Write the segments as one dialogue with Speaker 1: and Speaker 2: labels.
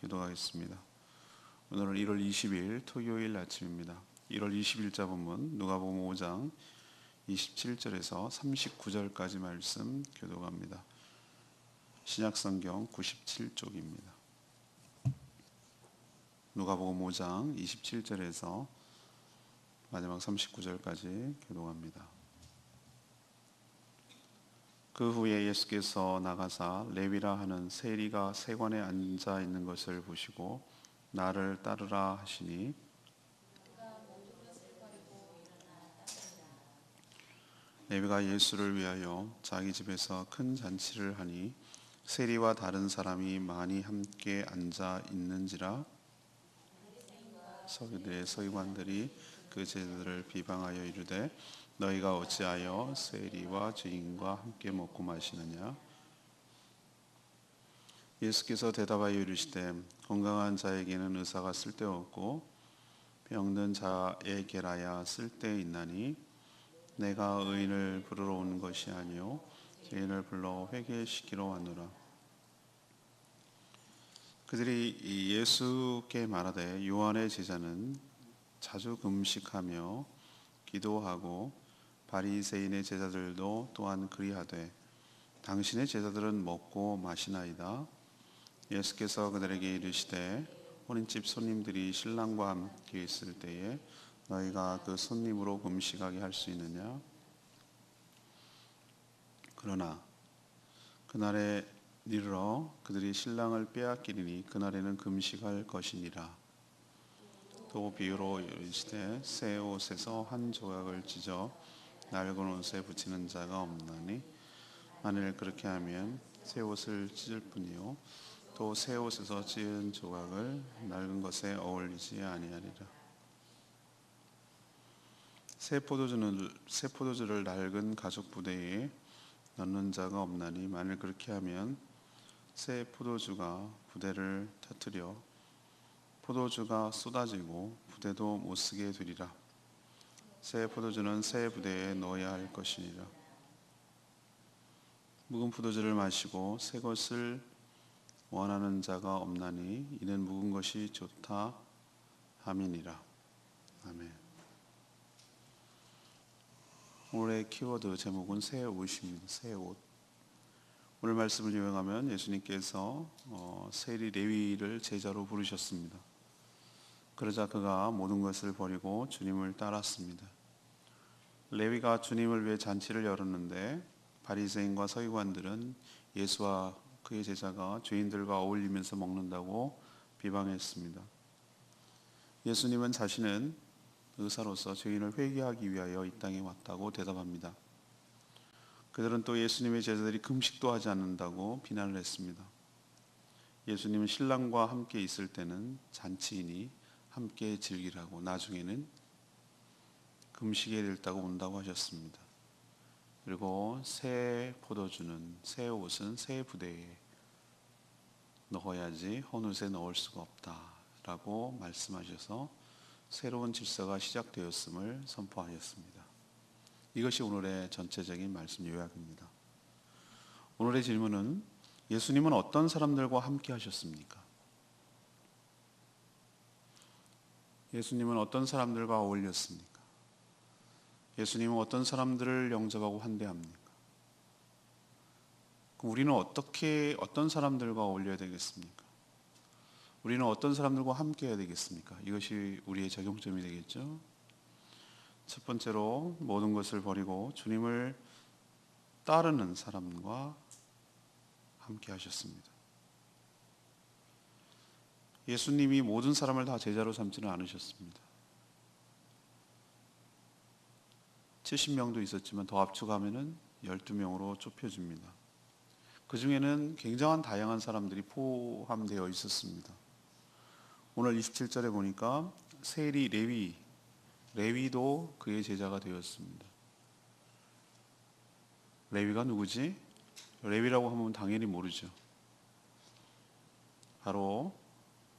Speaker 1: 기도하겠습니다. 오늘은 1월 20일 토요일 아침입니다. 1월 20일자 본문 누가복음 5장 27절에서 39절까지 말씀 교독합니다. 신약성경 97쪽입니다. 누가복음 5장 27절에서 마지막 39절까지 교독합니다. 그 후에 예수께서 나가사 레위라 하는 세리가 세관에 앉아 있는 것을 보시고 나를 따르라 하시니 레위가 예수를 위하여 자기 집에서 큰 잔치를 하니 세리와 다른 사람이 많이 함께 앉아 있는지라. 서기들의 서기관들이 그 제자들을 비방하여 이르되 너희가 어찌하여 세리와 죄인과 함께 먹고 마시느냐. 예수께서 대답하여 이르시되 건강한 자에게는 의사가 쓸데없고 병든 자에게라야 쓸데있나니 내가 의인을 부르러 온 것이 아니요 죄인을 불러 회개시키러 왔노라. 그들이 예수께 말하되 요한의 제자는 자주 금식하며 기도하고 바리새인의 제자들도 또한 그리하되 당신의 제자들은 먹고 마시나이다. 예수께서 그들에게 이르시되 혼인집 손님들이 신랑과 함께 있을 때에 너희가 그 손님으로 금식하게 할 수 있느냐. 그러나 그날에 이르러 그들이 신랑을 빼앗기리니 그날에는 금식할 것이니라. 또 비유로 이르시되 새 옷에서 한 조각을 찢어 낡은 옷에 붙이는 자가 없나니 만일 그렇게 하면 새 옷을 찢을 뿐이요 또 새 옷에서 찢은 조각을 낡은 것에 어울리지 아니하리라. 새 포도주를 낡은 가죽 부대에 넣는 자가 없나니 만일 그렇게 하면 새 포도주가 부대를 터뜨려 포도주가 쏟아지고 부대도 못 쓰게 되리라. 새 포도주는 새 부대에 넣어야 할 것이니라. 묵은 포도주를 마시고 새 것을 원하는 자가 없나니 이는 묵은 것이 좋다 함이니라. 아멘. 오늘의 키워드 제목은 새 옷입니다. 새 옷. 오늘 말씀을 요약하면 예수님께서 세리 레위를 제자로 부르셨습니다. 그러자 그가 모든 것을 버리고 주님을 따랐습니다. 레위가 주님을 위해 잔치를 열었는데 바리새인과 서기관들은 예수와 그의 제자가 죄인들과 어울리면서 먹는다고 비방했습니다. 예수님은 자신은 의사로서 죄인을 회개하기 위하여 이 땅에 왔다고 대답합니다. 그들은 또 예수님의 제자들이 금식도 하지 않는다고 비난을 했습니다. 예수님은 신랑과 함께 있을 때는 잔치이니 함께 즐기라고, 나중에는 금식에 들다고 온다고 하셨습니다. 그리고 새 포도주는, 새 옷은 새 부대에 넣어야지 헌 옷에 넣을 수가 없다라고 말씀하셔서 새로운 질서가 시작되었음을 선포하셨습니다. 이것이 오늘의 전체적인 말씀 요약입니다. 오늘의 질문은 예수님은 어떤 사람들과 함께 하셨습니까? 예수님은 어떤 사람들과 어울렸습니까? 예수님은 어떤 사람들을 영접하고 환대합니까? 그럼 우리는 어떤 사람들과 어울려야 되겠습니까? 우리는 어떤 사람들과 함께 해야 되겠습니까? 이것이 우리의 적용점이 되겠죠. 첫 번째로 모든 것을 버리고 주님을 따르는 사람과 함께 하셨습니다. 예수님이 모든 사람을 다 제자로 삼지는 않으셨습니다. 70명도 있었지만 더 압축하면 12명으로 좁혀집니다. 그 중에는 굉장한 다양한 사람들이 포함되어 있었습니다. 오늘 27절에 보니까 세리 레위도 그의 제자가 되었습니다. 레위가 누구지? 레위라고 하면 당연히 모르죠. 바로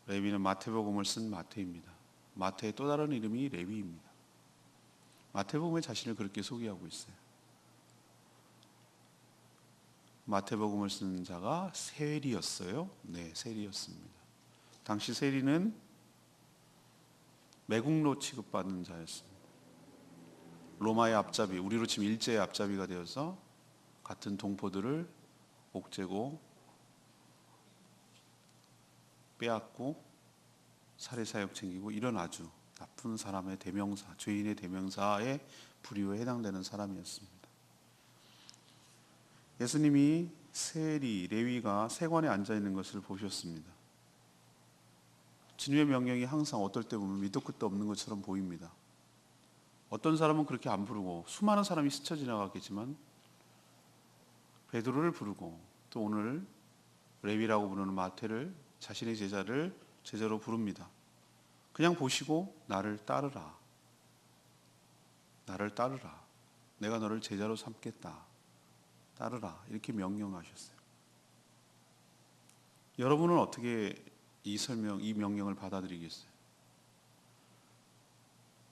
Speaker 1: 레위는 마태복음을 쓴 마태입니다. 마태의 또 다른 이름이 레위입니다. 마태복음에 자신을 그렇게 소개하고 있어요. 마태복음을 쓴 자가 세리였어요. 네, 세리였습니다. 당시 세리는 매국노 취급받는 자였습니다. 로마의 앞잡이, 우리로 치면 일제의 앞잡이가 되어서 같은 동포들을 옥죄고 빼앗고 살해사역 챙기고 이런 아주 나쁜 사람의 대명사, 죄인의 대명사의 부류에 해당되는 사람이었습니다. 예수님이 세리, 레위가 세관에 앉아있는 것을 보셨습니다. 주님의 명령이 항상 어떨 때 보면 밑도 끝도 없는 것처럼 보입니다. 어떤 사람은 그렇게 안 부르고 수많은 사람이 스쳐 지나갔겠지만 베드로를 부르고 또 오늘 레위라고 부르는 마태를 자신의 제자로 부릅니다. 그냥 보시고 나를 따르라. 나를 따르라. 내가 너를 제자로 삼겠다. 따르라. 이렇게 명령하셨어요. 여러분은 어떻게 이 명령을 받아들이겠어요?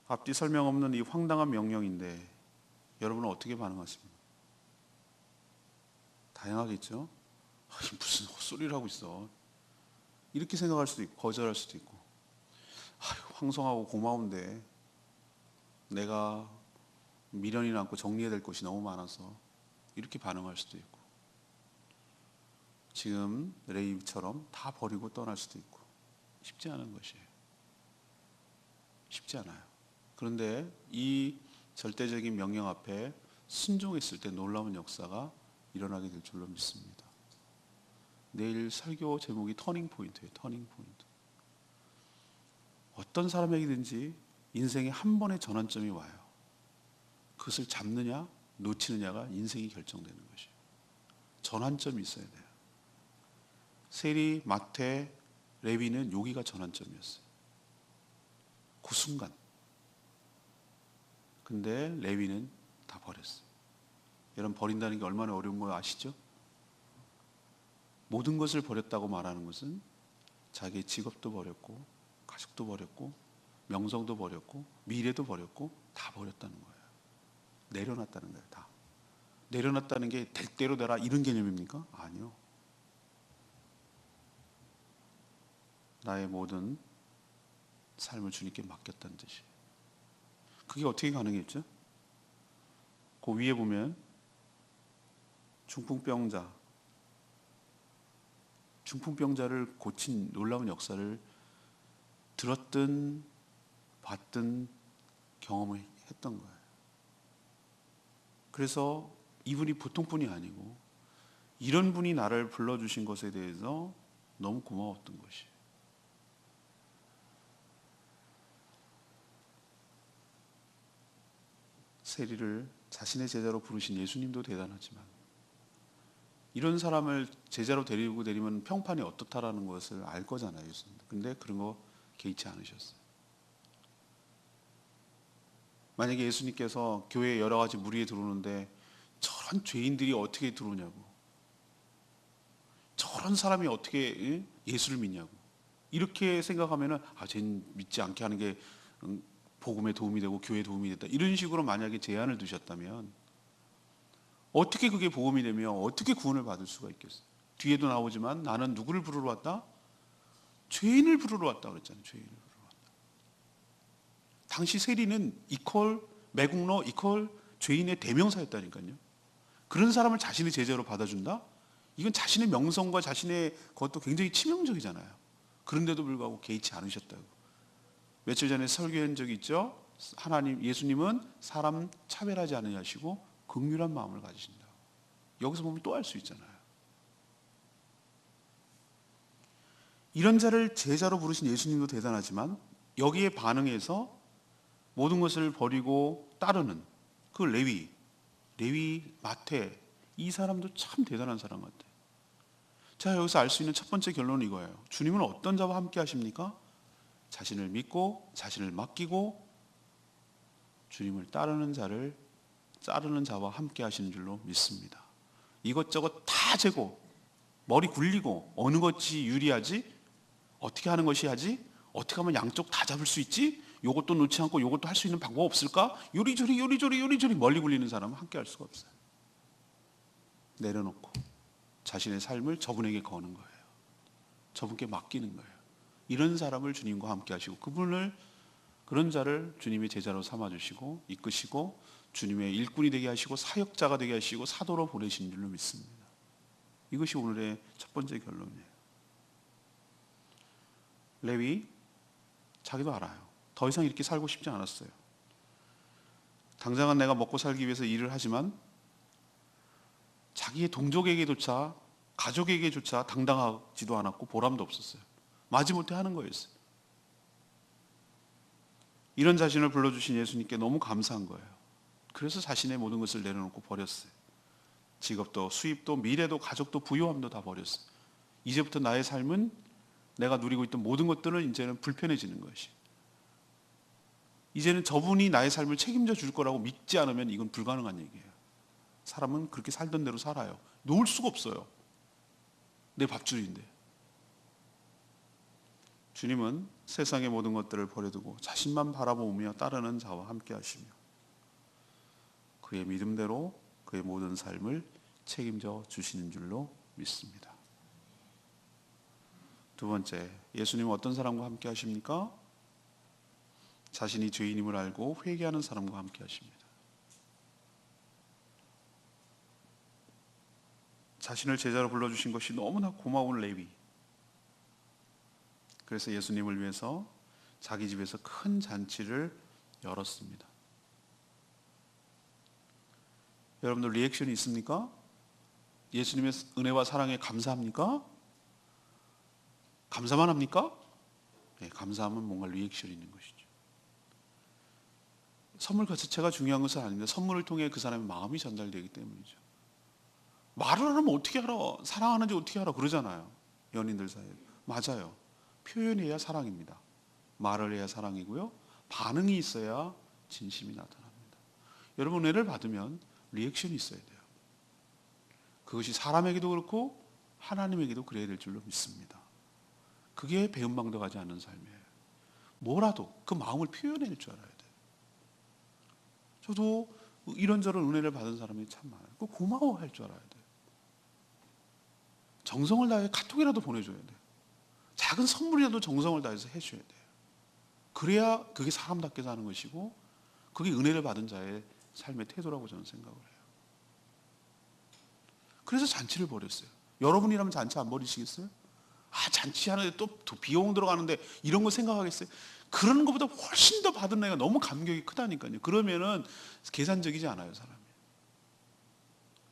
Speaker 1: 앞뒤 설명 없는 이 황당한 명령인데 여러분은 어떻게 반응하십니까? 다양하겠죠? 무슨 헛소리를 하고 있어. 이렇게 생각할 수도 있고 거절할 수도 있고 황송하고 고마운데 내가 미련이 남고 정리해야 될 것이 너무 많아서 이렇게 반응할 수도 있고 지금 레위처럼 다 버리고 떠날 수도 있고 쉽지 않은 것이에요. 쉽지 않아요. 그런데 이 절대적인 명령 앞에 순종했을 때 놀라운 역사가 일어나게 될 줄로 믿습니다. 내일 설교 제목이 터닝 포인트예요. 터닝 포인트. 어떤 사람에게든지 인생에 한 번의 전환점이 와요. 그것을 잡느냐 놓치느냐가 인생이 결정되는 것이에요. 전환점이 있어야 돼요. 세리, 마태, 레위는 여기가 전환점이었어요. 그 순간. 근데 레위는 다 버렸어요. 여러분 버린다는 게 얼마나 어려운 거 아시죠? 모든 것을 버렸다고 말하는 것은 자기의 직업도 버렸고 가족도 버렸고 명성도 버렸고 미래도 버렸고 다 버렸다는 거예요. 내려놨다는 거예요. 다. 내려놨다는 게 될 대로 되라 이런 개념입니까? 아니요. 나의 모든 삶을 주님께 맡겼다는 뜻이에요. 그게 어떻게 가능했죠? 그 위에 보면 중풍병자를 고친 놀라운 역사를 들었든 봤든 경험을 했던 거예요. 그래서 이분이 보통 분이 아니고 이런 분이 나를 불러주신 것에 대해서 너무 고마웠던 것이에요. 세리를 자신의 제자로 부르신 예수님도 대단하지만 이런 사람을 제자로 데리고 내리면 평판이 어떻다라는 것을 알 거잖아요. 예수님. 근데 그런 거 개의치 않으셨어요. 만약에 예수님께서 교회에 여러 가지 무리에 들어오는데 저런 죄인들이 어떻게 들어오냐고, 저런 사람이 어떻게 예수를 믿냐고 이렇게 생각하면은 쟤는 믿지 않게 하는 게 복음에 도움이 되고 교회에 도움이 됐다 이런 식으로 만약에 제안을 두셨다면 어떻게 그게 복음이 되며 어떻게 구원을 받을 수가 있겠어요? 뒤에도 나오지만 나는 누구를 부르러 왔다? 죄인을 부르러 왔다 그랬잖아요. 죄인을 부르러 왔다. 당시 세리는 이퀄 매국노 이퀄 죄인의 대명사였다니까요. 그런 사람을 자신의 제자로 받아준다? 이건 자신의 명성과 자신의 것도 굉장히 치명적이잖아요. 그런데도 불구하고 개의치 않으셨다고. 며칠 전에 설교한 적이 있죠. 예수님은 사람 차별하지 않으시고 긍휼한 마음을 가지신다. 여기서 보면 또 알 수 있잖아요. 이런 자를 제자로 부르신 예수님도 대단하지만 여기에 반응해서 모든 것을 버리고 따르는 그 레위, 마태 이 사람도 참 대단한 사람 같아요. 자, 여기서 알 수 있는 첫 번째 결론은 이거예요. 주님은 어떤 자와 함께 하십니까? 자신을 믿고 자신을 맡기고 주님을 따르는 자와 함께 하시는 줄로 믿습니다. 이것저것 다 재고 머리 굴리고 어느 것이 유리하지? 어떻게 하는 것이 하지? 어떻게 하면 양쪽 다 잡을 수 있지? 이것도 놓지 않고 이것도 할 수 있는 방법 없을까? 요리조리 멀리 굴리는 사람은 함께 할 수가 없어요. 내려놓고 자신의 삶을 저분에게 거는 거예요. 저분께 맡기는 거예요. 이런 사람을 주님과 함께 하시고 그런 자를 주님의 제자로 삼아주시고 이끄시고 주님의 일꾼이 되게 하시고 사역자가 되게 하시고 사도로 보내신 줄로 믿습니다. 이것이 오늘의 첫 번째 결론이에요. 레위 자기도 알아요. 더 이상 이렇게 살고 싶지 않았어요. 당장은 내가 먹고 살기 위해서 일을 하지만 자기의 동족에게조차 가족에게조차 당당하지도 않았고 보람도 없었어요. 마지못해 하는 거였어요. 이런 자신을 불러주신 예수님께 너무 감사한 거예요. 그래서 자신의 모든 것을 내려놓고 버렸어요. 직업도 수입도 미래도 가족도 부유함도 다 버렸어요. 이제부터 나의 삶은 내가 누리고 있던 모든 것들은 이제는 불편해지는 것이. 이제는 저분이 나의 삶을 책임져 줄 거라고 믿지 않으면 이건 불가능한 얘기예요. 사람은 그렇게 살던 대로 살아요. 놓을 수가 없어요. 내 밥줄인데. 주님은 세상의 모든 것들을 버려두고 자신만 바라보며 따르는 자와 함께 하시며 그의 믿음대로 그의 모든 삶을 책임져 주시는 줄로 믿습니다. 두 번째, 예수님은 어떤 사람과 함께 하십니까? 자신이 죄인임을 알고 회개하는 사람과 함께 하십니다. 자신을 제자로 불러주신 것이 너무나 고마운 레위. 그래서 예수님을 위해서 자기 집에서 큰 잔치를 열었습니다. 여러분들 리액션이 있습니까? 예수님의 은혜와 사랑에 감사합니까? 감사만 합니까? 네, 감사하면 뭔가 리액션이 있는 것이죠. 선물 그 자체가 중요한 것은 아닌데 선물을 통해 그 사람의 마음이 전달되기 때문이죠. 말을 안 하면 어떻게 알아? 사랑하는지 어떻게 알아? 그러잖아요. 연인들 사이에. 맞아요. 표현해야 사랑입니다. 말을 해야 사랑이고요. 반응이 있어야 진심이 나타납니다. 여러분 은혜를 받으면 리액션이 있어야 돼요. 그것이 사람에게도 그렇고 하나님에게도 그래야 될 줄로 믿습니다. 그게 배은망덕하지 않은 삶이에요. 뭐라도 그 마음을 표현해낼 줄 알아야 돼요. 저도 이런저런 은혜를 받은 사람이 참 많아요. 그 고마워할 줄 알아야 돼요. 정성을 다해 카톡이라도 보내줘야 돼요. 작은 선물이라도 정성을 다해서 해줘야 돼요. 그래야 그게 사람답게 사는 것이고 그게 은혜를 받은 자의 삶의 태도라고 저는 생각을 해요. 그래서 잔치를 벌였어요. 여러분이라면 잔치 안 벌이시겠어요? 잔치하는데 또 비용 들어가는데 이런 거 생각하겠어요? 그런 것보다 훨씬 더 받은 내가 너무 감격이 크다니까요. 그러면은 계산적이지 않아요, 사람이.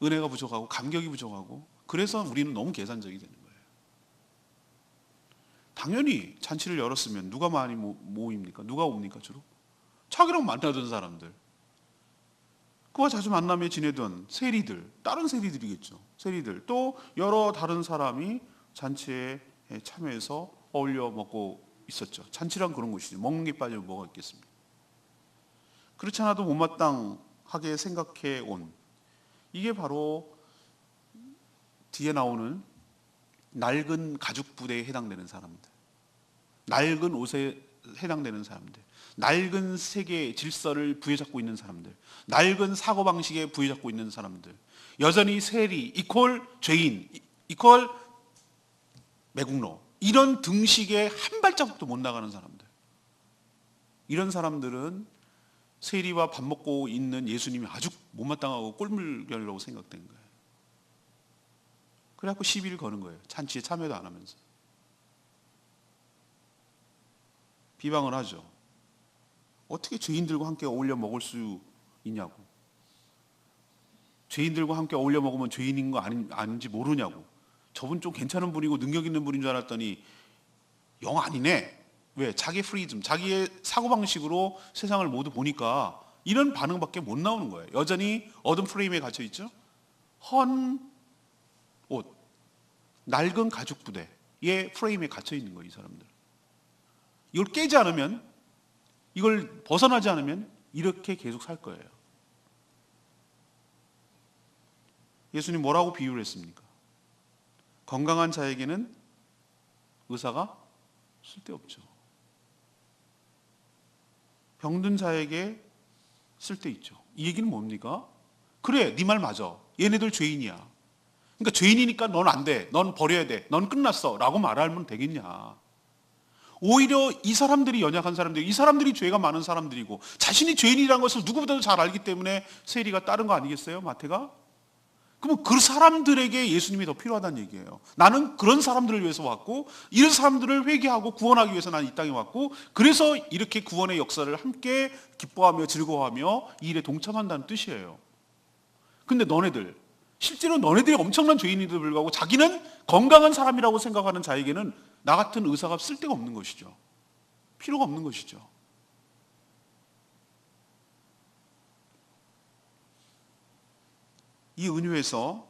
Speaker 1: 은혜가 부족하고 감격이 부족하고 그래서 우리는 너무 계산적이 되는 거예요. 당연히 잔치를 열었으면 누가 많이 모입니까? 누가 옵니까 주로? 자기랑 만나던 사람들, 그와 자주 만나며 지내던 세리들, 다른 세리들이겠죠. 세리들, 또 여러 다른 사람이 잔치에 참여해서 어울려 먹고 있었죠. 잔치란 그런 것이죠. 먹는 게 빠지면 뭐가 있겠습니까? 그렇지 않아도 못마땅하게 생각해 온, 이게 바로 뒤에 나오는 낡은 가죽 부대에 해당되는 사람들, 낡은 옷에 해당되는 사람들, 낡은 세계 질서를 부여잡고 있는 사람들, 낡은 사고방식에 부여잡고 있는 사람들, 여전히 세리 이퀄 죄인 이퀄 매국노, 이런 등식에 한 발자국도 못 나가는 사람들, 이런 사람들은 세리와 밥 먹고 있는 예수님이 아주 못마땅하고 꼴물견이라고 생각된 거예요. 그래갖고 시비를 거는 거예요. 잔치에 참여도 안 하면서 비방을 하죠. 어떻게 죄인들과 함께 어울려 먹을 수 있냐고. 죄인들과 함께 어울려 먹으면 죄인인 거 아닌지 모르냐고. 저분 좀 괜찮은 분이고 능력 있는 분인 줄 알았더니 영 아니네. 왜? 자기 프리즘, 자기의 사고방식으로 세상을 모두 보니까 이런 반응밖에 못 나오는 거예요. 여전히 어둠 프레임에 갇혀 있죠. 헌 옷, 낡은 가죽 부대의 프레임에 갇혀 있는 거예요. 이 사람들. 이걸 깨지 않으면, 이걸 벗어나지 않으면 이렇게 계속 살 거예요. 예수님 뭐라고 비유를 했습니까? 건강한 자에게는 의사가 쓸데없죠. 병든 자에게 쓸데있죠. 이 얘기는 뭡니까? 그래, 네 말 맞아. 얘네들 죄인이야. 그러니까 죄인이니까 넌 안 돼. 넌 버려야 돼. 넌 끝났어. 라고 말하면 되겠냐. 오히려 이 사람들이 연약한 사람들, 이 사람들이 죄가 많은 사람들이고 자신이 죄인이라는 것을 누구보다도 잘 알기 때문에 세리가 따른 거 아니겠어요? 마태가? 그럼 그 사람들에게 예수님이 더 필요하다는 얘기예요. 나는 그런 사람들을 위해서 왔고 이런 사람들을 회개하고 구원하기 위해서 나는 이 땅에 왔고 그래서 이렇게 구원의 역사를 함께 기뻐하며 즐거워하며 이 일에 동참한다는 뜻이에요. 근데 너네들, 실제로 너네들이 엄청난 죄인인데도 불구하고 자기는 건강한 사람이라고 생각하는 자에게는 나 같은 의사가 쓸데가 없는 것이죠. 필요가 없는 것이죠. 이 은유에서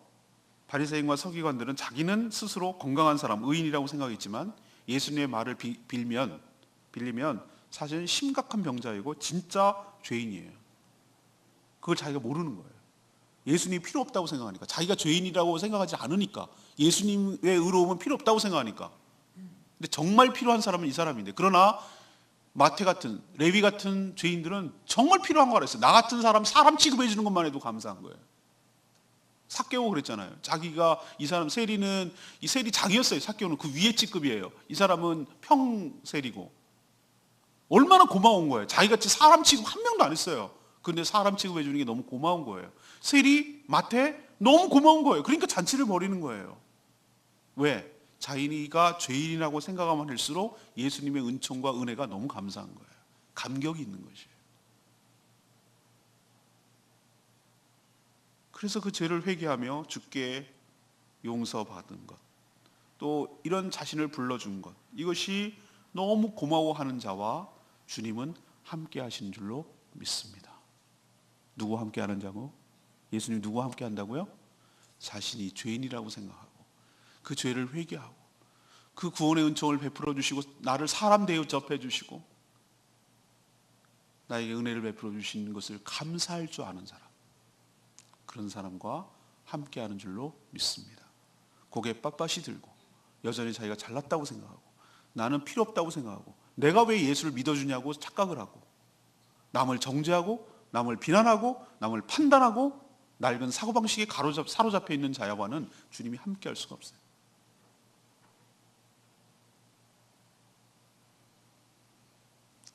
Speaker 1: 바리새인과 서기관들은 자기는 스스로 건강한 사람, 의인이라고 생각했지만 예수님의 말을 빌리면 사실은 심각한 병자이고 진짜 죄인이에요. 그걸 자기가 모르는 거예요. 예수님이 필요 없다고 생각하니까, 자기가 죄인이라고 생각하지 않으니까, 예수님의 의로움은 필요 없다고 생각하니까. 근데 정말 필요한 사람은 이 사람인데, 그러나 마태 같은, 레위 같은 죄인들은 정말 필요한 거라 했어요. 나 같은 사람 취급해 주는 것만 해도 감사한 거예요. 삭개오 그랬잖아요. 자기가, 이 사람 세리는, 이 세리 장이었어요. 삭개오는 그 위에 직급이에요. 이 사람은 평세리고. 얼마나 고마운 거예요. 자기같이 사람 취급 한 명도 안 했어요. 근데 사람 취급해 주는 게 너무 고마운 거예요. 세리, 마태 너무 고마운 거예요. 그러니까 잔치를 벌이는 거예요. 왜? 자기가 죄인이라고 생각하면 할수록 예수님의 은총과 은혜가 너무 감사한 거예요. 감격이 있는 것이에요. 그래서 그 죄를 회개하며 주께 용서받은 것, 또 이런 자신을 불러준 것, 이것이 너무 고마워하는 자와 주님은 함께 하신 줄로 믿습니다. 누구와 함께 하는 자고? 예수님 누구와 함께 한다고요? 자신이 죄인이라고 생각하고 그 죄를 회개하고 그 구원의 은총을 베풀어 주시고 나를 사람 대접해 주시고 나에게 은혜를 베풀어 주신 것을 감사할 줄 아는 사람, 그런 사람과 함께하는 줄로 믿습니다. 고개 빳빳이 들고 여전히 자기가 잘났다고 생각하고 나는 필요 없다고 생각하고 내가 왜 예수를 믿어주냐고 착각을 하고 남을 정죄하고 남을 비난하고 남을 판단하고 낡은 사고방식에 사로잡혀 있는 자와는 주님이 함께할 수가 없어요.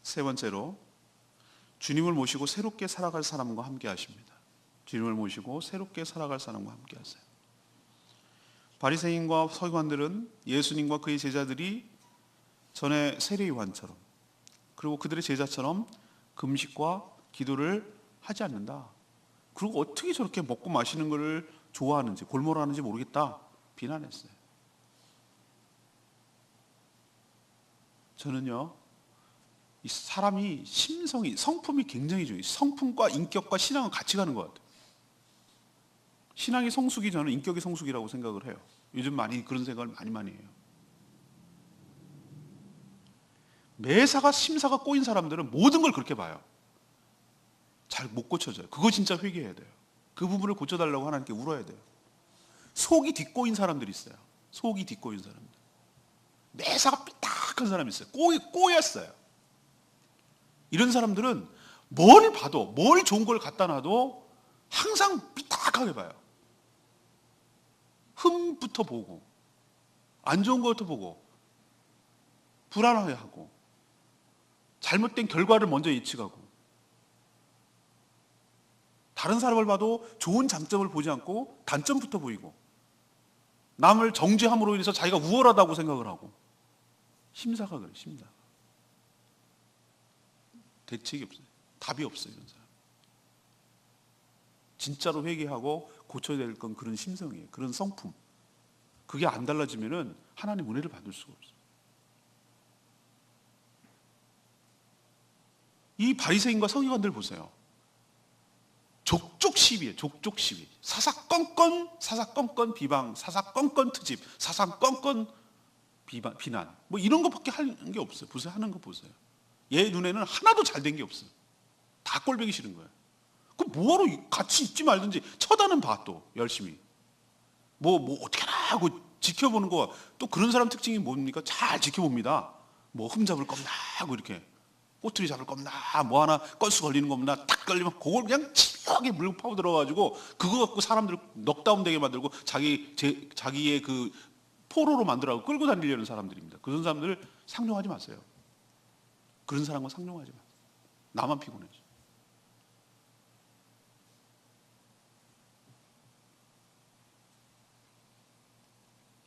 Speaker 1: 세 번째로 주님을 모시고 새롭게 살아갈 사람과 함께 하십니다. 주님을 모시고 새롭게 살아갈 사람과 함께 하세요. 바리새인과 서기관들은 예수님과 그의 제자들이 전에 세례요한처럼 그리고 그들의 제자처럼 금식과 기도를 하지 않는다. 그리고 어떻게 저렇게 먹고 마시는 것을 좋아하는지 골몰하는지 모르겠다 비난했어요. 저는요, 이 사람이 심성이 성품이 굉장히 중요해요. 성품과 인격과 신앙은 같이 가는 것 같아요. 신앙이 성숙이 저는 인격이 성숙이라고 생각을 해요. 요즘 많이 그런 생각을 많이 해요. 매사가 심사가 꼬인 사람들은 모든 걸 그렇게 봐요. 잘 못 고쳐져요. 그거 진짜 회개해야 돼요. 그 부분을 고쳐달라고 하나님께 울어야 돼요. 속이 뒷꼬인 사람들이 있어요. 속이 뒷꼬인 사람들. 매사가 삐딱한 사람이 있어요. 꼬였어요. 이런 사람들은 뭘 봐도, 뭘 좋은 걸 갖다 놔도 항상 삐딱하게 봐요. 흠부터 보고, 안 좋은 것부터 보고, 불안해하고, 잘못된 결과를 먼저 예측하고, 다른 사람을 봐도 좋은 장점을 보지 않고 단점부터 보이고, 남을 정죄함으로 인해서 자기가 우월하다고 생각을 하고, 심사가 그래요. 심사. 대책이 없어요. 답이 없어요. 이런 사람. 진짜로 회개하고 고쳐야 될 건 그런 심성이에요. 그런 성품. 그게 안 달라지면은 하나님 은혜를 받을 수가 없어요. 이 바리새인과 서기관들 보세요. 족족 시비예요. 족족 시비. 사사건건 비방, 사사건건 트집, 사사건건 비난. 뭐 이런 것밖에 하는 게 없어요. 보세요. 하는 거 보세요. 얘 눈에는 하나도 잘 된 게 없어요. 다 꼴보기 싫은 거예요. 그럼 뭐하러 같이 있지 말든지 쳐다는 봐 또 열심히. 뭐 어떻게 하나 하고 지켜보는 거. 또 그런 사람 특징이 뭡니까? 잘 지켜봅니다. 뭐 흠 잡을 겁나 하고 이렇게 꼬투리 잡을 겁나 뭐 하나 건수 걸리는 겁나 딱 걸리면 그걸 그냥 집요하게 물고 파고 들어가지고 그거 갖고 사람들을 넉다운 되게 만들고 자기의 그 포로로 만들어가고 끌고 다니려는 사람들입니다. 그런 사람들을 상종하지 마세요. 그런 사람과 상종하지 마세요. 나만 피곤해져.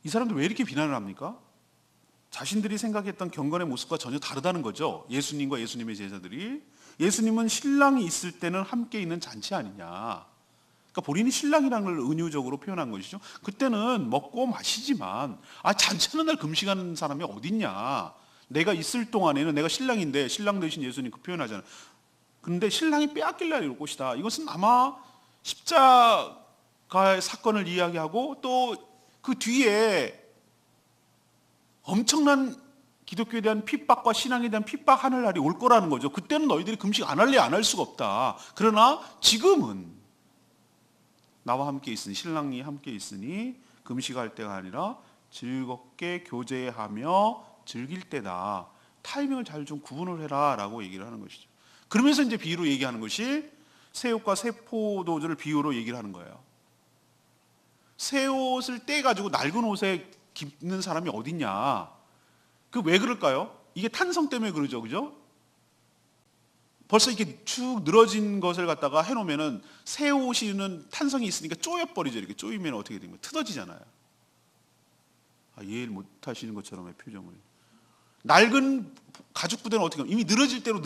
Speaker 1: 이 사람들 왜 이렇게 비난을 합니까? 자신들이 생각했던 경건의 모습과 전혀 다르다는 거죠. 예수님과 예수님의 제자들이. 예수님은 신랑이 있을 때는 함께 있는 잔치 아니냐. 그러니까 본인이 신랑이라는 걸 은유적으로 표현한 것이죠. 그때는 먹고 마시지만 잔치하는 날 금식하는 사람이 어딨냐. 내가 있을 동안에는 내가 신랑인데 신랑 대신 예수님 그 표현하잖아요. 그런데 신랑이 빼앗길 날이 올 것이다. 이것은 아마 십자가의 사건을 이야기하고 또 그 뒤에 엄청난 기독교에 대한 핍박과 신앙에 대한 핍박하는 날이 올 거라는 거죠. 그때는 너희들이 금식 안 할래 안 할 수가 없다. 그러나 지금은 나와 함께 있으니 신랑이 함께 있으니 금식할 때가 아니라 즐겁게 교제하며 즐길 때다. 타이밍을 잘 좀 구분을 해라 라고 얘기를 하는 것이죠. 그러면서 이제 비유로 얘기하는 것이 새 옷과 새 포도주를 비유로 얘기를 하는 거예요. 새 옷을 떼가지고 낡은 옷에 입는 사람이 어딨냐. 그 왜 그럴까요? 이게 탄성 때문에 그러죠. 그죠? 벌써 이렇게 축 늘어진 것을 갖다가 해놓으면은 새 옷이는 탄성이 있으니까 쪼여버리죠. 이렇게 쪼이면 어떻게 됩니까? 트어지잖아요. 이해를 못 하시는 것처럼의 표정을. 낡은 가죽 부대는 어떻게 하면 이미 늘어질 대로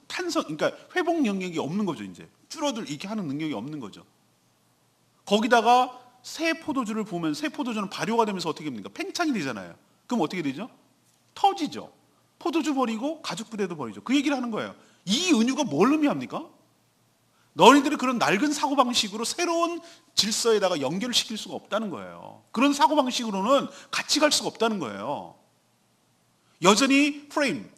Speaker 1: 탄성, 그러니까 회복 영역이 없는 거죠. 이제 줄어들 이렇게 하는 능력이 없는 거죠. 거기다가 새 포도주를 보면 새 포도주는 발효가 되면서 어떻게 됩니까? 팽창이 되잖아요. 그럼 어떻게 되죠? 터지죠. 포도주 버리고 가죽 부대도 버리죠. 그 얘기를 하는 거예요. 이 은유가 뭘 의미합니까? 너희들이 그런 낡은 사고방식으로 새로운 질서에다가 연결을 시킬 수가 없다는 거예요. 그런 사고방식으로는 같이 갈 수가 없다는 거예요. 여전히 프레임,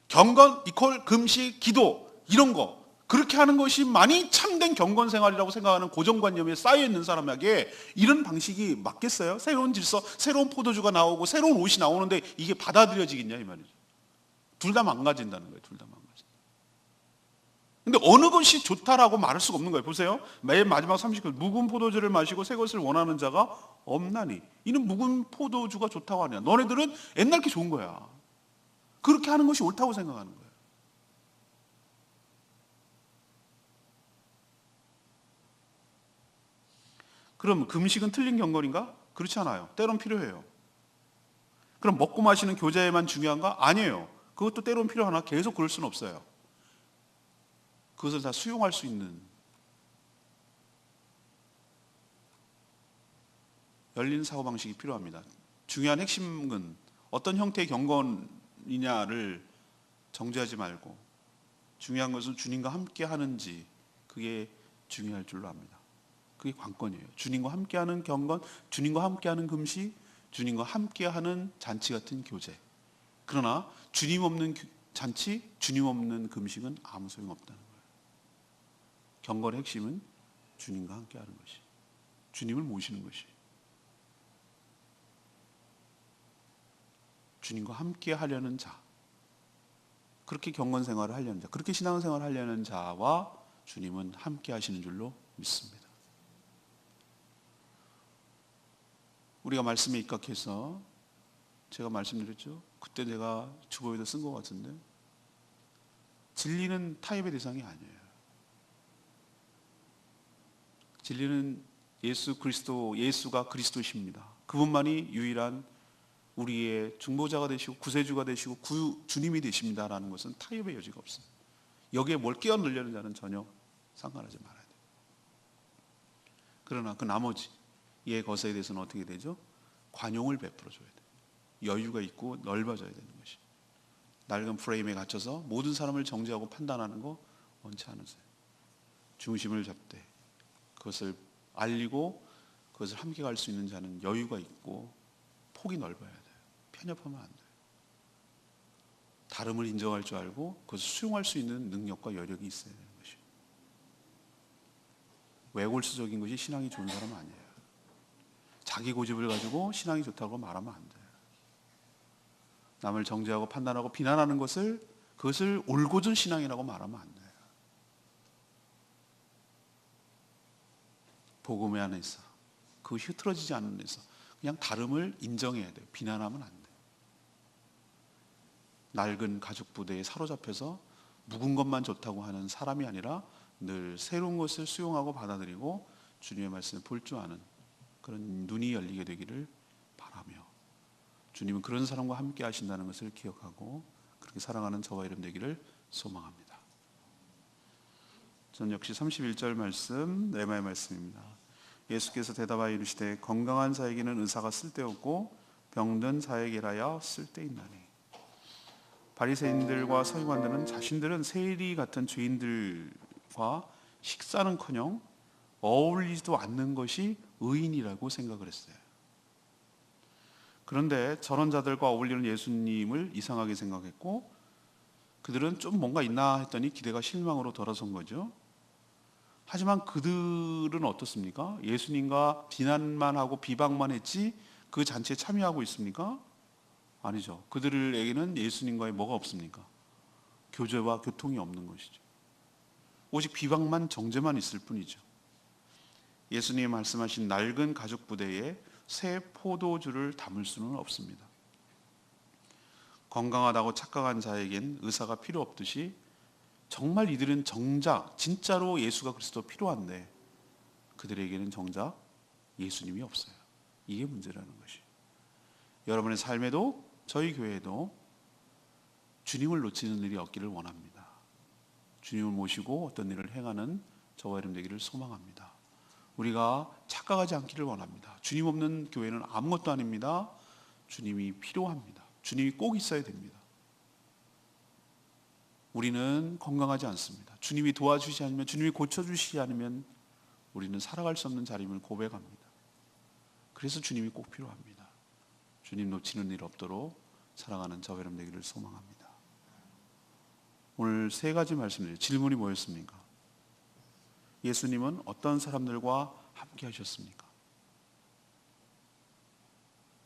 Speaker 1: 경건, 이퀄, 금식, 기도 이런 거 그렇게 하는 것이 많이 참된 경건 생활이라고 생각하는 고정관념에 쌓여있는 사람에게 이런 방식이 맞겠어요? 새로운 질서, 새로운 포도주가 나오고 새로운 옷이 나오는데 이게 받아들여지겠냐 이 말이죠. 둘 다 망가진다는 거예요. 둘 다 망가진다. 근데 어느 것이 좋다라고 말할 수가 없는 거예요. 보세요. 맨 마지막 30절 묵은 포도주를 마시고 새 것을 원하는 자가 없나니 이는 묵은 포도주가 좋다고 하냐. 너네들은 옛날 게 좋은 거야. 그렇게 하는 것이 옳다고 생각하는 거예요. 그럼 금식은 틀린 경건인가? 그렇지 않아요. 때론 필요해요. 그럼 먹고 마시는 교제만 중요한가? 아니에요. 그것도 때론 필요하나 계속 그럴 수는 없어요. 그것을 다 수용할 수 있는 열린 사고방식이 필요합니다. 중요한 핵심은 어떤 형태의 경건이냐를 정죄하지 말고 중요한 것은 주님과 함께 하는지 그게 중요할 줄로 압니다. 그게 관건이에요. 주님과 함께하는 경건, 주님과 함께하는 금식, 주님과 함께하는 잔치 같은 교제. 그러나 주님 없는 잔치, 주님 없는 금식은 아무 소용없다는 거예요. 경건의 핵심은 주님과 함께하는 것이, 주님을 모시는 것이, 주님과 함께하려는 자, 그렇게 경건 생활을 하려는 자, 그렇게 신앙 생활을 하려는 자와 주님은 함께하시는 줄로 믿습니다. 우리가 말씀에 입각해서 제가 말씀드렸죠. 그때 내가 주보에도 쓴 것 같은데 진리는 타협의 대상이 아니에요. 진리는 예수 그리스도, 예수가 그리스도십니다. 그분만이 유일한 우리의 중보자가 되시고 구세주가 되시고 주님이 되십니다라는 것은 타협의 여지가 없습니다. 여기에 뭘 끼어넣으려는 자는 전혀 상관하지 말아야 돼요. 그러나 그 나머지 예 것에 대해서는 어떻게 되죠? 관용을 베풀어줘야 돼요. 여유가 있고 넓어져야 되는 것이. 낡은 프레임에 갇혀서 모든 사람을 정죄하고 판단하는 거 원치 않으세요. 중심을 잡되 그것을 알리고 그것을 함께 갈 수 있는 자는 여유가 있고 폭이 넓어야 돼요. 편협하면 안 돼요. 다름을 인정할 줄 알고 그것을 수용할 수 있는 능력과 여력이 있어야 되는 것이에요. 외골수적인 것이 신앙이 좋은 사람은 아니에요. 자기 고집을 가지고 신앙이 좋다고 말하면 안 돼요. 남을 정죄하고 판단하고 비난하는 그것을 올곧은 신앙이라고 말하면 안 돼요. 복음의 안에서 그것이 흐트러지지 않는 데서 그냥 다름을 인정해야 돼요. 비난하면 안 돼요. 낡은 가죽 부대에 사로잡혀서 묵은 것만 좋다고 하는 사람이 아니라 늘 새로운 것을 수용하고 받아들이고 주님의 말씀을 볼 줄 아는 그런 눈이 열리게 되기를 바라며, 주님은 그런 사람과 함께 하신다는 것을 기억하고 그렇게 살아가는 저와 여러분 되기를 소망합니다. 전 역시 31절 말씀, 레마의 말씀입니다. 예수께서 대답하여 이르시되 건강한 자에게는 의사가 쓸데없고 병든 자에게라야 쓸데있나니. 바리새인들과 서기관들은 자신들은 세리 같은 죄인들과 식사는커녕 어울리지도 않는 것이 의인이라고 생각을 했어요. 그런데 저런 자들과 어울리는 예수님을 이상하게 생각했고 그들은 좀 뭔가 있나 했더니 기대가 실망으로 돌아선 거죠. 하지만 그들은 어떻습니까? 예수님과 비난만 하고 비방만 했지 그 잔치에 참여하고 있습니까? 아니죠. 그들에게는 예수님과의 뭐가 없습니까? 교제와 교통이 없는 것이죠. 오직 비방만 정죄만 있을 뿐이죠. 예수님이 말씀하신 낡은 가죽 부대에 새 포도주를 담을 수는 없습니다. 건강하다고 착각한 자에겐 의사가 필요 없듯이 정말 이들은 정작 진짜로 예수가 그리스도 필요한데 그들에게는 정작 예수님이 없어요. 이게 문제라는 것이. 여러분의 삶에도 저희 교회에도 주님을 놓치는 일이 없기를 원합니다. 주님을 모시고 어떤 일을 행하는 저와 여러분 되기를 소망합니다. 우리가 착각하지 않기를 원합니다. 주님 없는 교회는 아무것도 아닙니다. 주님이 필요합니다. 주님이 꼭 있어야 됩니다. 우리는 건강하지 않습니다. 주님이 도와주시지 않으면, 주님이 고쳐주시지 않으면 우리는 살아갈 수 없는 자림을 고백합니다. 그래서 주님이 꼭 필요합니다. 주님 놓치는 일 없도록 살아가는 저와 여러분 되기를 소망합니다. 오늘 세 가지 말씀드려요. 질문이 뭐였습니까? 예수님은 어떤 사람들과 함께 하셨습니까?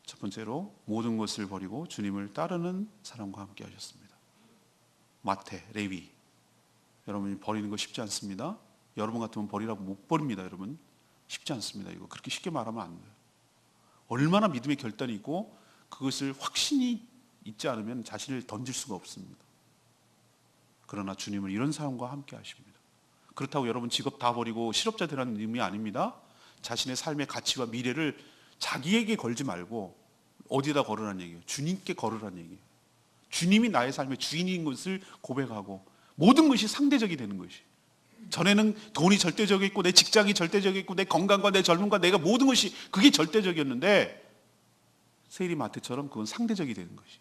Speaker 1: 첫 번째로 모든 것을 버리고 주님을 따르는 사람과 함께 하셨습니다. 마태, 레위. 여러분이 버리는 거 쉽지 않습니다. 여러분 같으면 버리라고 못 버립니다. 여러분 쉽지 않습니다. 이거 그렇게 쉽게 말하면 안 돼요. 얼마나 믿음의 결단이 있고 그것을 확신이 있지 않으면 자신을 던질 수가 없습니다. 그러나 주님은 이런 사람과 함께 하십니다. 그렇다고 여러분 직업 다 버리고 실업자 되라는 의미 아닙니다. 자신의 삶의 가치와 미래를 자기에게 걸지 말고 어디다 걸으라는 얘기예요? 주님께 걸으라는 얘기예요. 주님이 나의 삶의 주인인 것을 고백하고 모든 것이 상대적이 되는 것이. 전에는 돈이 절대적이었고 내 직장이 절대적이었고 내 건강과 내 젊음과 내가 모든 것이 그게 절대적이었는데 세리 마태처럼 그건 상대적이 되는 것이.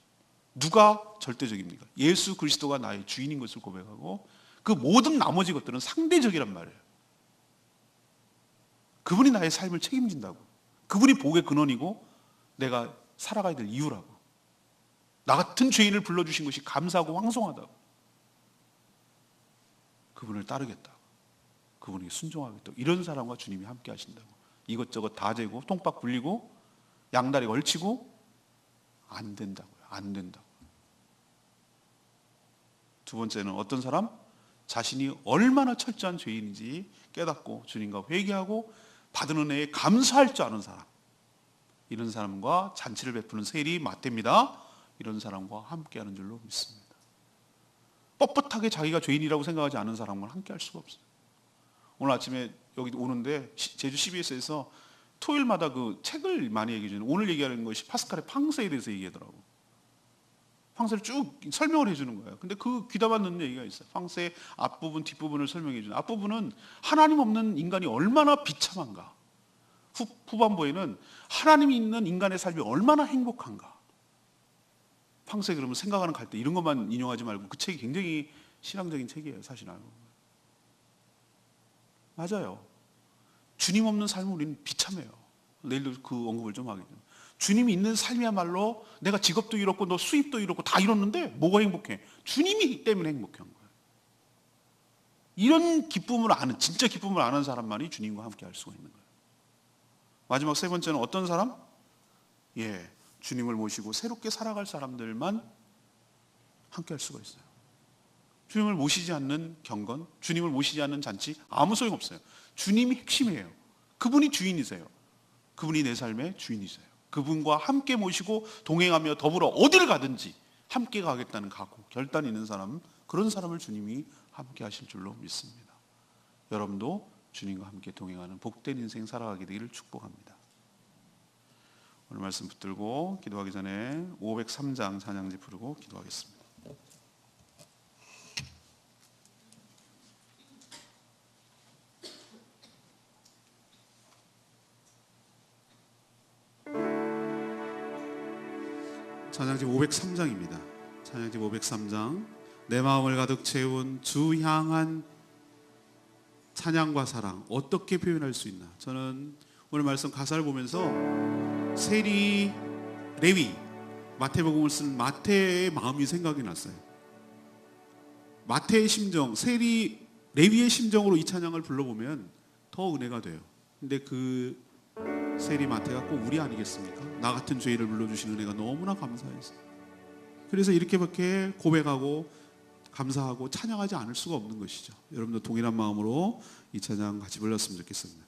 Speaker 1: 누가 절대적입니까? 예수 그리스도가 나의 주인인 것을 고백하고 그 모든 나머지 것들은 상대적이란 말이에요. 그분이 나의 삶을 책임진다고. 그분이 복의 근원이고 내가 살아가야 될 이유라고. 나 같은 죄인을 불러주신 것이 감사하고 황송하다고. 그분을 따르겠다고. 그분에게 순종하겠다고. 이런 사람과 주님이 함께 하신다고. 이것저것 다 재고 통박 굴리고 양다리 걸치고 안 된다고요. 안 된다고. 두 번째는 어떤 사람? 자신이 얼마나 철저한 죄인인지 깨닫고 주님과 회개하고 받은 은혜에 감사할 줄 아는 사람. 이런 사람과 잔치를 베푸는 세리 마태입니다. 이런 사람과 함께하는 줄로 믿습니다. 뻣뻣하게 자기가 죄인이라고 생각하지 않은 사람과 함께할 수가 없어요. 오늘 아침에 여기 오는데 제주 CBS에서 토요일마다 그 책을 많이 얘기해 주는, 오늘 얘기하는 것이 파스칼의 팡세에 대해서 얘기하더라고. 팡세를 쭉 설명을 해주는 거예요. 근데 그 귀담아 듣는 얘기가 있어요. 팡세의 앞부분 뒷부분을 설명해 주는. 앞부분은 하나님 없는 인간이 얼마나 비참한가, 후반부에는 하나님이 있는 인간의 삶이 얼마나 행복한가. 팡세 그러면 생각하는 갈대 이런 것만 인용하지 말고 그 책이 굉장히 신앙적인 책이에요. 사실 알고 맞아요. 주님 없는 삶은 우리는 비참해요. 내일도 그 언급을 좀 하겠죠. 주님이 있는 삶이야말로 내가 직업도 잃었고 너 수입도 잃었고 다 잃었는데 뭐가 행복해? 주님이 때문에 행복한 거예요. 이런 기쁨을 아는, 진짜 기쁨을 아는 사람만이 주님과 함께 할 수가 있는 거예요. 마지막 세 번째는 어떤 사람? 주님을 모시고 새롭게 살아갈 사람들만 함께 할 수가 있어요. 주님을 모시지 않는 경건, 주님을 모시지 않는 잔치 아무 소용없어요. 주님이 핵심이에요. 그분이 주인이세요. 그분이 내 삶의 주인이세요. 그분과 함께 모시고 동행하며 더불어 어디를 가든지 함께 가겠다는 각오, 결단이 있는 사람, 그런 사람을 주님이 함께 하실 줄로 믿습니다. 여러분도 주님과 함께 동행하는 복된 인생 살아가게 되기를 축복합니다. 오늘 말씀 붙들고 기도하기 전에 503장 찬양지 부르고 기도하겠습니다. 찬양지 503장입니다. 찬양지 503장. 내 마음을 가득 채운 주 향한 찬양과 사랑, 어떻게 표현할 수 있나? 저는 오늘 말씀 가사를 보면서 세리, 레위, 마태복음을 쓴 마태의 마음이 생각이 났어요. 마태의 심정, 세리, 레위의 심정으로 이 찬양을 불러보면 더 은혜가 돼요. 근데 그 세리 마태가 꼭 우리 아니겠습니까? 나 같은 죄인을 불러주신 은혜가 너무나 감사해서, 그래서 이렇게밖에 고백하고 감사하고 찬양하지 않을 수가 없는 것이죠. 여러분도 동일한 마음으로 이 찬양 같이 불렀으면 좋겠습니다.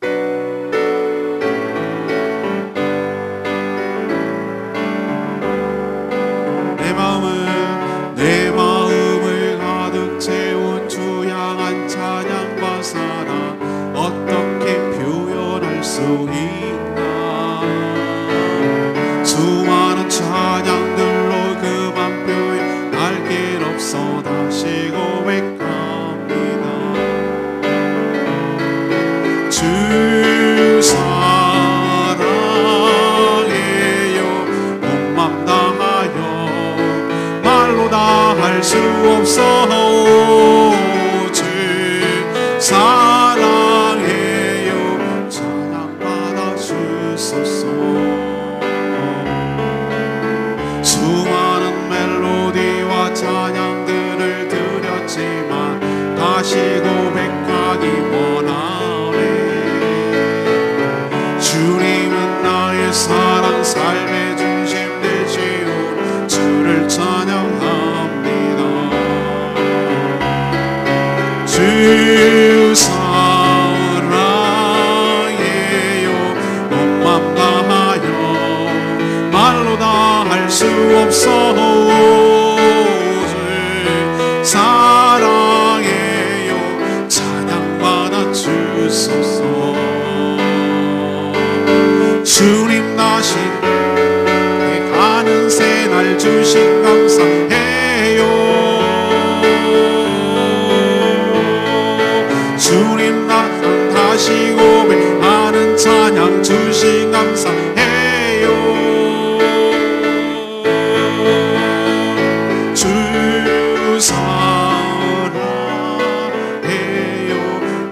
Speaker 1: 내 마음을 가득 채운 주 향한 찬양과 사랑, 어떻게 표현할 수 있나? 수많은 찬양들로 그만 표현할 길 없어 다시 고백합니다. 주 사랑해요, 온 맘 다하여 말로 다 할 수 없어. 주 사랑해요, 찬양 받아 주소서. 수많은 멜로디와 찬양들을 드렸지만 다시 고백하기 원하네. 주님은 나의 사랑, 삶의 중심 되시오. 주를 찬양합니다. 주 사랑해요, 온 맘 다하여 말로 다 할 수 없어. 주 사랑해요, 찬양받아 주소서. 주님 나신 내 가는 새날 주신 감사해요. 주님 나신 다시 고백하는 찬양 주신 감사해요. 주 사랑해요,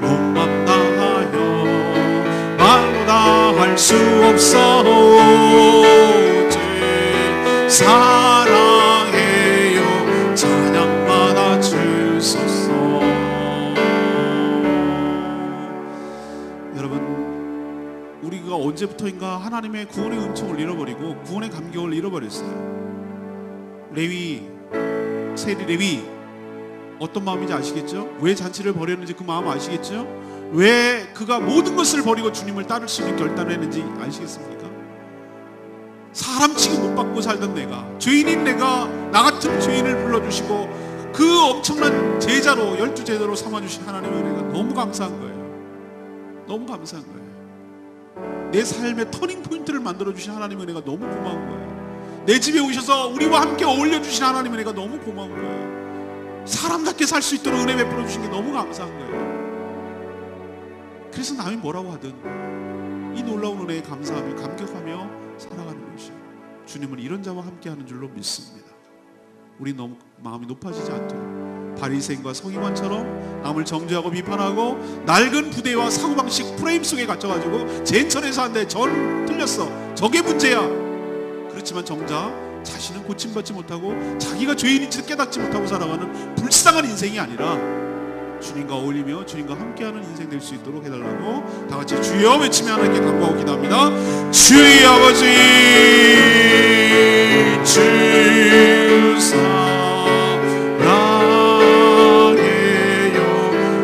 Speaker 1: 온 맘 다하여 말로 다 할 수 없어. 주 사랑해요, 찬양받아 주소서. 여러분, 우리가 언제부터인가 하나님의 구원의 은총을 잃어버리고 구원의 감격을 잃어버렸어요. 레위, 세리 레위 어떤 마음인지 아시겠죠? 왜 잔치를 벌였는지 그 마음 아시겠죠? 왜 그가 모든 것을 버리고 주님을 따를 수 있는 결단을 했는지 아시겠습니까? 사람 취급 못 받고 살던 내가, 죄인인 내가 나 같은 죄인을 불러주시고 그 엄청난 제자로, 12제자로 삼아주신 하나님의 은혜가 너무 감사한 거예요. 너무 감사한 거예요. 내 삶의 터닝포인트를 만들어주신 하나님의 은혜가 너무 고마운 거예요. 내 집에 오셔서 우리와 함께 어울려주신 하나님의 은혜가 너무 고마운 거예요. 사람답게 살 수 있도록 은혜 베풀어 주신 게 너무 감사한 거예요. 그래서 남이 뭐라고 하든 이 놀라운 은혜에 감사하며 감격하며 살아가는 것이, 주님은 이런 자와 함께하는 줄로 믿습니다. 우리 너무 마음이 높아지지 않도록 바리새인과 서기관처럼 남을 정죄하고 비판하고 낡은 부대와 사고방식 프레임 속에 갇혀가지고 제천에서 한데 전 틀렸어, 저게 문제야. 그렇지만 정작 자신은 고침받지 못하고 자기가 죄인인지도 깨닫지 못하고 살아가는 불쌍한 인생이 아니라 주님과 어울리며 주님과 함께하는 인생 될 수 있도록 해달라고 다 같이 주여 외치며 하나님께 간구하고 기도합니다. 주의 아버지, 주 사랑해요,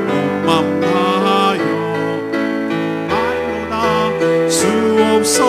Speaker 1: 온 맘 다하여 말로 다 수 없어.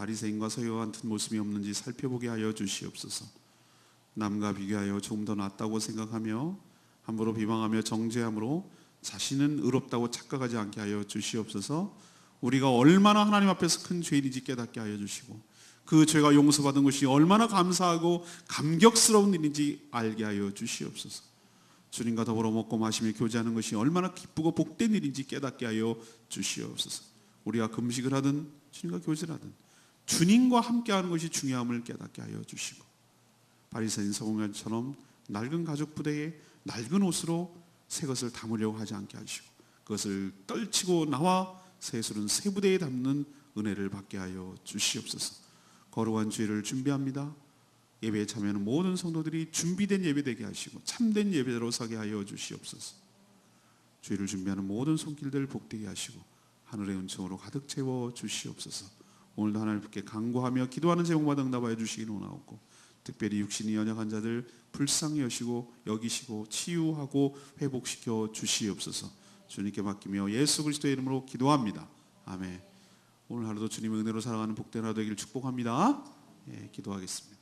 Speaker 1: 바리새인과 서기관 같은 모습이 없는지 살펴보게 하여 주시옵소서. 남과 비교하여 조금 더 낫다고 생각하며 함부로 비방하며 정죄함으로 자신은 의롭다고 착각하지 않게 하여 주시옵소서. 우리가 얼마나 하나님 앞에서 큰 죄인인지 깨닫게 하여 주시고 그 죄가 용서받은 것이 얼마나 감사하고 감격스러운 일인지 알게 하여 주시옵소서. 주님과 더불어 먹고 마시며 교제하는 것이 얼마나 기쁘고 복된 일인지 깨닫게 하여 주시옵소서. 우리가 금식을 하든 주님과 교제를 하든 주님과 함께하는 것이 중요함을 깨닫게 하여 주시고 바리새인 서기관처럼 낡은 가죽 부대에 낡은 옷으로 새 것을 담으려고 하지 않게 하시고 그것을 떨치고 나와 새 술은 새 부대에 담는 은혜를 받게 하여 주시옵소서. 거룩한 주일을 준비합니다. 예배에 참여하는 모든 성도들이 준비된 예배 되게 하시고 참된 예배로 서게 하여 주시옵소서. 주일을 준비하는 모든 손길들 복되게 하시고 하늘의 은총으로 가득 채워 주시옵소서. 오늘도 하나님께 간구하며 기도하는 제목마다 응답하여 주시기를 원하옵고 특별히 육신이 연약한 자들 불쌍히 여시고 여기시고 치유하고 회복시켜 주시옵소서. 주님께 맡기며 예수 그리스도의 이름으로 기도합니다. 아멘. 오늘 하루도 주님의 은혜로 살아가는 복된 하루 되기를 축복합니다. 기도하겠습니다.